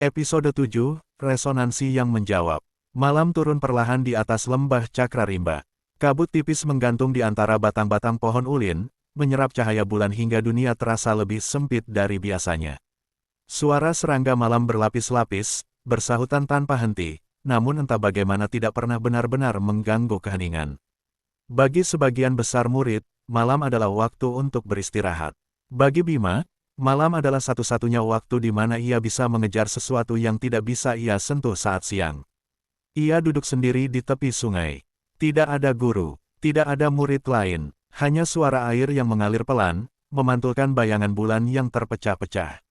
Episode 7, Resonansi yang Menjawab. Malam turun perlahan di atas lembah Cakrarimba. Kabut tipis menggantung di antara batang-batang pohon ulin, menyerap cahaya bulan hingga dunia terasa lebih sempit dari biasanya. Suara serangga malam berlapis-lapis, bersahutan tanpa henti, namun entah bagaimana tidak pernah benar-benar mengganggu keheningan. Bagi sebagian besar murid, malam adalah waktu untuk beristirahat. Bagi Bima, malam adalah satu-satunya waktu di mana ia bisa mengejar sesuatu yang tidak bisa ia sentuh saat siang. Ia duduk sendiri di tepi sungai. Tidak ada guru, tidak ada murid lain, hanya suara air yang mengalir pelan, memantulkan bayangan bulan yang terpecah-pecah.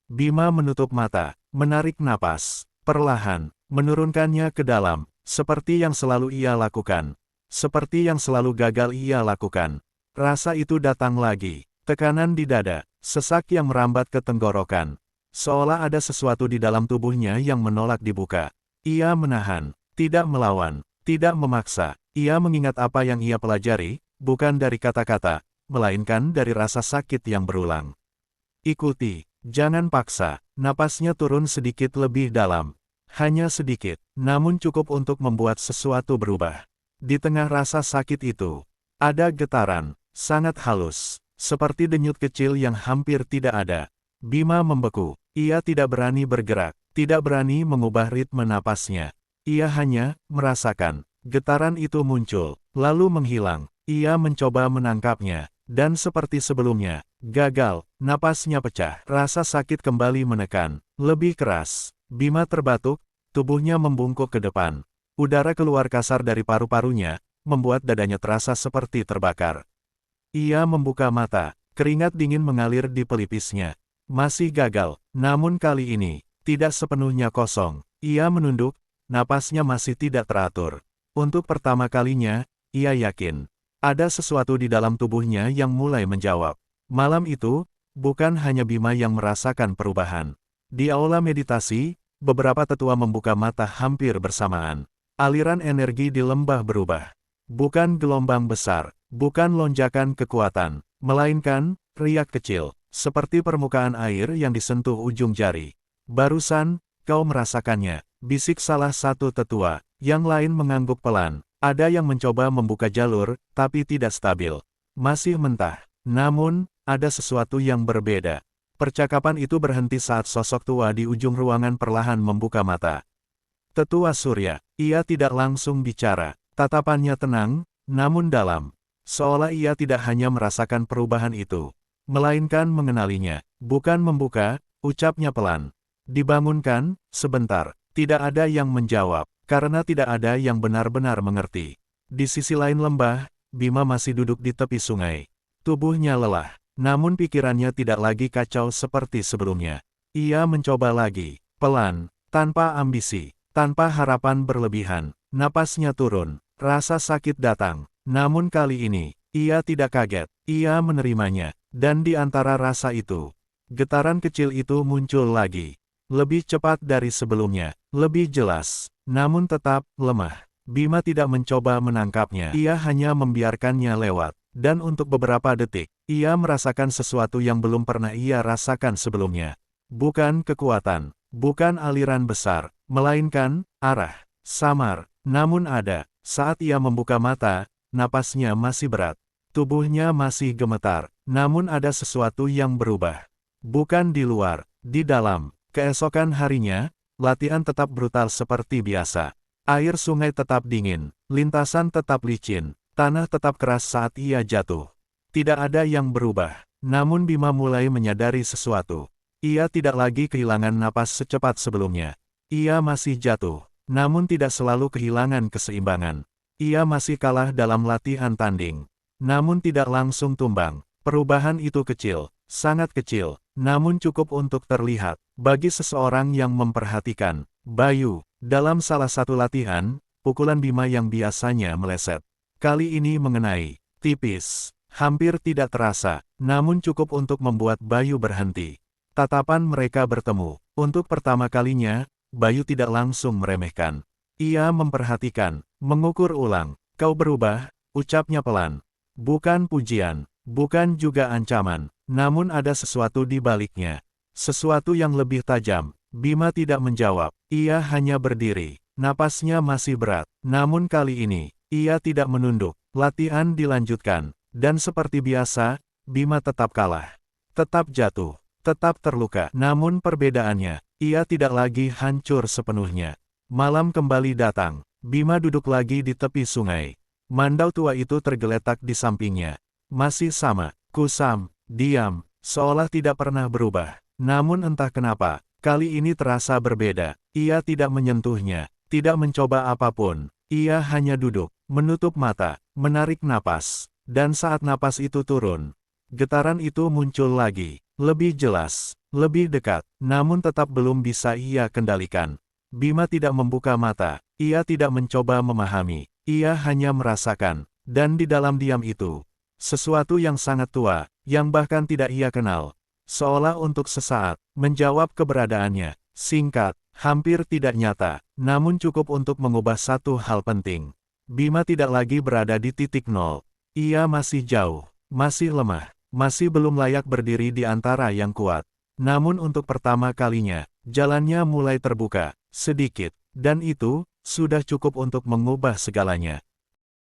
Bima menutup mata, menarik napas, perlahan, menurunkannya ke dalam, seperti yang selalu ia lakukan. Seperti yang selalu gagal ia lakukan. Rasa itu datang lagi, tekanan di dada, sesak yang merambat ke tenggorokan. Seolah ada sesuatu di dalam tubuhnya yang menolak dibuka. Ia menahan, tidak melawan, tidak memaksa. Ia mengingat apa yang ia pelajari, bukan dari kata-kata, melainkan dari rasa sakit yang berulang. Ikuti, jangan paksa. Napasnya turun sedikit lebih dalam. Hanya sedikit, namun cukup untuk membuat sesuatu berubah. Di tengah rasa sakit itu, ada getaran, sangat halus, seperti denyut kecil yang hampir tidak ada. Bima membeku, ia tidak berani bergerak, tidak berani mengubah ritme napasnya. Ia hanya merasakan, getaran itu muncul, lalu menghilang. Ia mencoba menangkapnya, dan seperti sebelumnya, gagal, napasnya pecah. Rasa sakit kembali menekan, lebih keras. Bima terbatuk, tubuhnya membungkuk ke depan. Udara keluar kasar dari paru-parunya, membuat dadanya terasa seperti terbakar. Ia membuka mata, keringat dingin mengalir di pelipisnya. Masih gagal, namun kali ini, tidak sepenuhnya kosong. Ia menunduk, napasnya masih tidak teratur. Untuk pertama kalinya, ia yakin, ada sesuatu di dalam tubuhnya yang mulai menjawab. Malam itu, bukan hanya Bima yang merasakan perubahan. Di aula meditasi, beberapa tetua membuka mata hampir bersamaan. Aliran energi di lembah berubah. Bukan gelombang besar, bukan lonjakan kekuatan, melainkan riak kecil, seperti permukaan air yang disentuh ujung jari. Barusan, kau merasakannya, bisik salah satu tetua, yang lain mengangguk pelan. Ada yang mencoba membuka jalur, tapi tidak stabil. Masih mentah, namun, ada sesuatu yang berbeda. Percakapan itu berhenti saat sosok tua di ujung ruangan perlahan membuka mata. Tetua Surya, ia tidak langsung bicara, tatapannya tenang, namun dalam. Seolah ia tidak hanya merasakan perubahan itu, melainkan mengenalinya, bukan membuka, ucapnya pelan. Dibangunkan, sebentar, tidak ada yang menjawab, karena tidak ada yang benar-benar mengerti. Di sisi lain lembah, Bima masih duduk di tepi sungai. Tubuhnya lelah, namun pikirannya tidak lagi kacau seperti sebelumnya. Ia mencoba lagi, pelan, tanpa ambisi. Tanpa harapan berlebihan, napasnya turun, rasa sakit datang. Namun kali ini, ia tidak kaget, ia menerimanya. Dan di antara rasa itu, getaran kecil itu muncul lagi. Lebih cepat dari sebelumnya, lebih jelas, namun tetap lemah. Bima tidak mencoba menangkapnya, ia hanya membiarkannya lewat. Dan untuk beberapa detik, ia merasakan sesuatu yang belum pernah ia rasakan sebelumnya. Bukan kekuatan, bukan aliran besar, melainkan arah samar. Namun ada, saat ia membuka mata, napasnya masih berat. Tubuhnya masih gemetar, namun ada sesuatu yang berubah. Bukan di luar, di dalam. Keesokan harinya, latihan tetap brutal seperti biasa. Air sungai tetap dingin, lintasan tetap licin, tanah tetap keras saat ia jatuh. Tidak ada yang berubah, namun Bima mulai menyadari sesuatu. Ia tidak lagi kehilangan napas secepat sebelumnya. Ia masih jatuh, namun tidak selalu kehilangan keseimbangan. Ia masih kalah dalam latihan tanding, namun tidak langsung tumbang. Perubahan itu kecil, sangat kecil, namun cukup untuk terlihat. Bagi seseorang yang memperhatikan, Bayu, dalam salah satu latihan, pukulan Bima yang biasanya meleset, kali ini mengenai, tipis, hampir tidak terasa, namun cukup untuk membuat Bayu berhenti. Tatapan mereka bertemu. Untuk pertama kalinya, Bayu tidak langsung meremehkan. Ia memperhatikan, mengukur ulang. Kau berubah, ucapnya pelan. Bukan pujian, bukan juga ancaman, namun ada sesuatu di baliknya. Sesuatu yang lebih tajam, Bima tidak menjawab. Ia hanya berdiri. Napasnya masih berat. Namun kali ini, ia tidak menunduk. Latihan dilanjutkan. Dan seperti biasa, Bima tetap kalah. Tetap jatuh. Tetap terluka. Namun perbedaannya, ia tidak lagi hancur sepenuhnya. Malam kembali datang. Bima duduk lagi di tepi sungai. Mandau tua itu tergeletak di sampingnya. Masih sama, kusam, diam, seolah tidak pernah berubah. Namun entah kenapa, kali ini terasa berbeda. Ia tidak menyentuhnya, tidak mencoba apapun. Ia hanya duduk, menutup mata, menarik napas. Dan saat napas itu turun, getaran itu muncul lagi, lebih jelas, lebih dekat, namun tetap belum bisa ia kendalikan. Bima tidak membuka mata, ia tidak mencoba memahami, ia hanya merasakan, dan di dalam diam itu, sesuatu yang sangat tua, yang bahkan tidak ia kenal, seolah untuk sesaat, menjawab keberadaannya, singkat, hampir tidak nyata, namun cukup untuk mengubah satu hal penting. Bima tidak lagi berada di titik nol. Ia masih jauh, masih lemah, masih belum layak berdiri di antara yang kuat. Namun untuk pertama kalinya, jalannya mulai terbuka, sedikit, dan itu sudah cukup untuk mengubah segalanya.